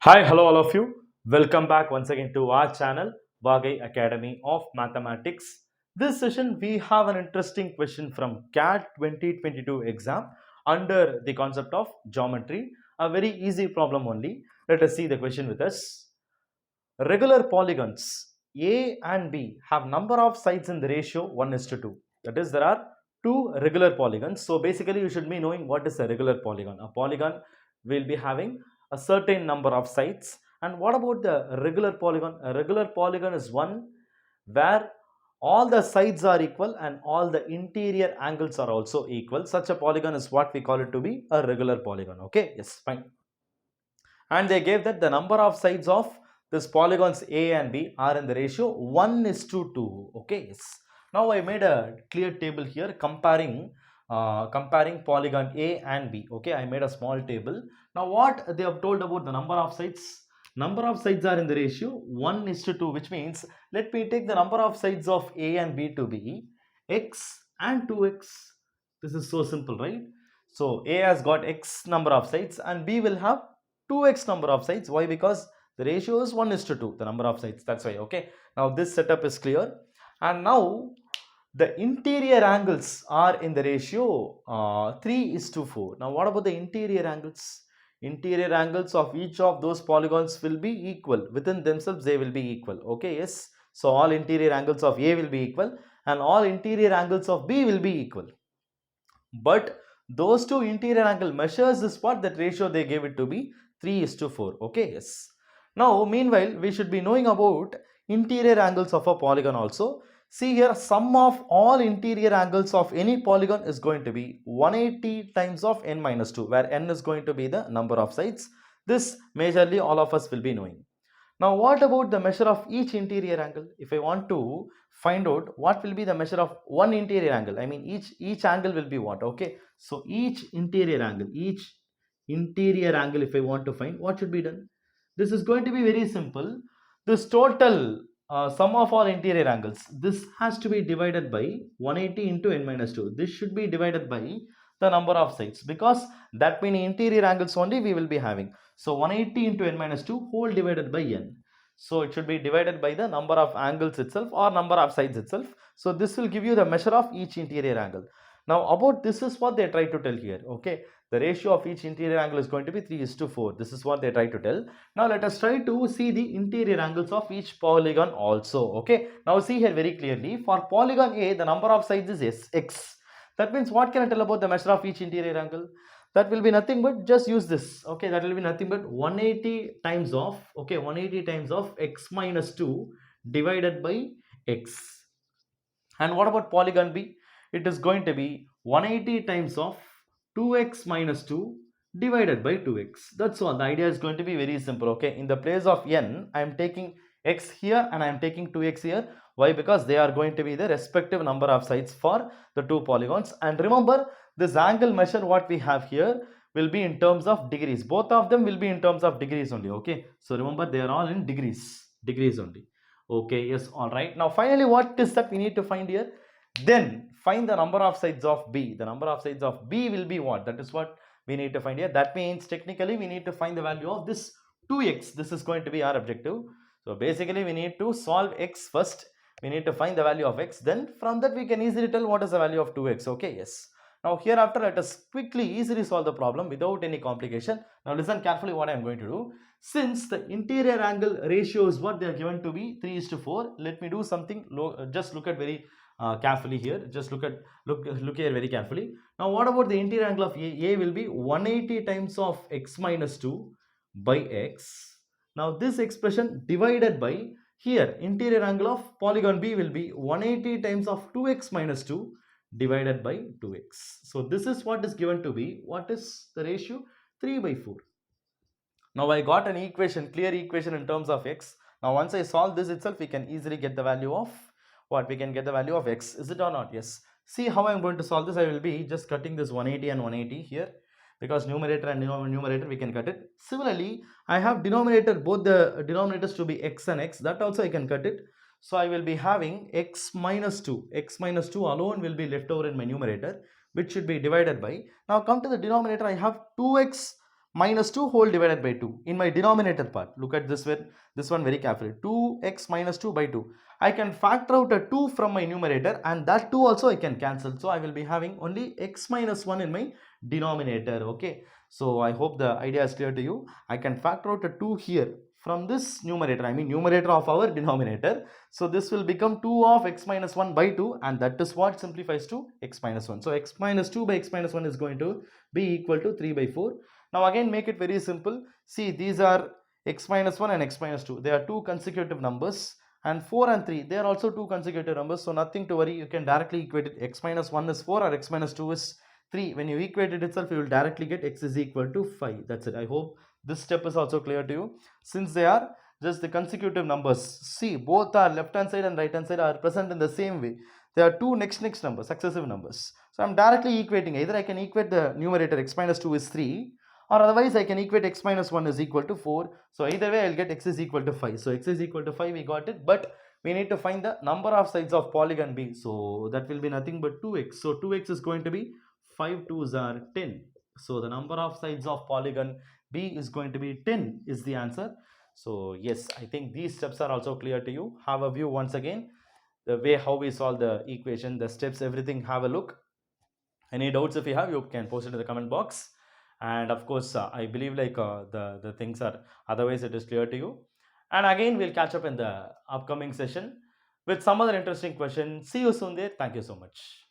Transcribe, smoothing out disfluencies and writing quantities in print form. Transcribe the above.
Hi, hello, all of you. Welcome back once again to our channel, Vagai Academy of Mathematics. This session, we have an interesting question from CAT 2022 exam under the concept of geometry. A very easy problem only. Let us see the question with us. Regular polygons A and B have number of sides in the ratio 1 is to 2. That is, there are two regular polygons. So basically, you should be knowing what is a regular polygon. A polygon will be having a certain number of sides. And what about the regular polygon? A regular polygon is one where all the sides are equal and all the interior angles are also equal. Such a polygon is what we call it to be a regular polygon. Okay, yes, fine. And they gave that the number of sides of this polygons A and B are in the ratio 1 is to 2. Okay, yes. Now I made a clear table here comparing polygon A and B. Okay, I made a small table. Now what they have told about the number of sides? Number of sides are in the ratio 1 is to 2, which means let me take the number of sides of A and B to be x and 2x. This is so simple, right? So A has got x number of sides and B will have 2x number of sides. Why? Because the ratio is 1 is to 2, the number of sides. That's why. Okay. Now this setup is clear. And now the interior angles are in the ratio 3 is to 4. Now what about the interior angles? Interior angles of each of those polygons will be equal. Within themselves they will be equal. Okay, yes. So all interior angles of A will be equal and all interior angles of B will be equal. But those two interior angle measures is what that ratio they gave it to be 3 is to 4. Okay, yes. Now meanwhile we should be knowing about interior angles of a polygon also. See here, sum of all interior angles of any polygon is going to be 180 times of n minus 2, where n is going to be the number of sides. This majorly all of us will be knowing. Now what about the measure of each interior angle? If I want to find out what will be the measure of one interior angle, I mean each angle will be what? Okay, so each interior angle if I want to find, what should be done? This is going to be very simple. This total sum of all interior angles, this has to be divided by 180 into n minus 2. This should be divided by the number of sides, because that many interior angles only we will be having. So 180 into n minus 2 whole divided by n. So it should be divided by the number of angles itself or number of sides itself. So this will give you the measure of each interior angle. Now about this is what they try to tell here. Okay, the ratio of each interior angle is going to be 3 is to 4. This is what they try to tell. Now let us try to see the interior angles of each polygon also. Okay, now see here very clearly, for polygon A the number of sides is x. That means what can I tell about the measure of each interior angle? That will be nothing but just use this. Okay, that will be nothing but 180 times of, okay, 180 times of x minus 2 divided by x. And what about polygon B? It is going to be 180 times of 2x minus 2 divided by 2x. That's all. The idea is going to be very simple. Okay, in the place of n, I am taking x here and I am taking 2x here. Why? Because they are going to be the respective number of sides for the two polygons. And remember, this angle measure what we have here will be in terms of degrees. Both of them will be in terms of degrees only. Okay, so remember they are all in degrees only. Okay, yes, all right. Now finally what is that we need to find here? Then find the number of sides of B. The number of sides of B will be what? That is what we need to find here. That means technically we need to find the value of this 2x. This is going to be our objective. So basically we need to solve x first. We need to find the value of x. Then from that we can easily tell what is the value of 2x. Okay, yes. Now hereafter let us quickly easily solve the problem without any complication. Now listen carefully what I am going to do. Since the interior angle ratio is what they are given to be 3 is to 4, let me do something. Just look at very carefully here. Just look here very carefully. Now what about the interior angle of A? A will be 180 times of x minus 2 by x. Now this expression divided by, here interior angle of polygon B will be 180 times of 2x minus 2 divided by 2x. So this is what is given to be, what is the ratio? 3 by 4. Now I got an equation, clear equation in terms of x. Now once I solve this itself, we can easily get the value of what? We can get the value of x. Is it or not? Yes. See how I am going to solve this. I will be just cutting this 180 and 180 here, because numerator and numerator we can cut it. Similarly, I have denominator, both the denominators to be x and x. That also I can cut it. So I will be having x minus 2. X minus 2 alone will be left over in my numerator, which should be divided by. Now come to the denominator. I have 2x minus 2 whole divided by 2 in my denominator part. Look at this one very carefully. 2x minus 2 by 2. I can factor out a 2 from my numerator, and that 2 also I can cancel. So I will be having only x minus 1 in my denominator. Okay. So I hope the idea is clear to you. I can factor out a 2 here from this numerator, I mean numerator of our denominator. So this will become 2 of x minus 1 by 2, and that is what simplifies to x minus 1. So x minus 2 by x minus 1 is going to be equal to 3 by 4. Now again make it very simple. See, these are x minus 1 and x minus 2. They are two consecutive numbers, and 4 and 3, they are also two consecutive numbers. So nothing to worry. You can directly equate it. X minus 1 is 4 or x minus 2 is 3. When you equate it itself, you will directly get x is equal to 5. That's it. I hope this step is also clear to you. Since they are just the consecutive numbers, see, both are left hand side and right hand side are present in the same way. They are two next numbers, successive numbers. So I'm directly equating. Either I can equate the numerator x minus 2 is 3, or otherwise I can equate x minus 1 is equal to 4. So either way I'll get x is equal to 5. So x is equal to 5, we got it, but we need to find the number of sides of polygon B. So that will be nothing but 2x. So 2x is going to be 5 2s are 10. So the number of sides of polygon B is going to be 10 is the answer. So yes, I think these steps are also clear to you. Have a view once again, the way how we solve the equation, the steps, everything, have a look. Any doubts if you have, you can post it in the comment box. And of course, I believe like the things are, otherwise it is clear to you. And again, we'll catch up in the upcoming session with some other interesting question. See you soon there. Thank you so much.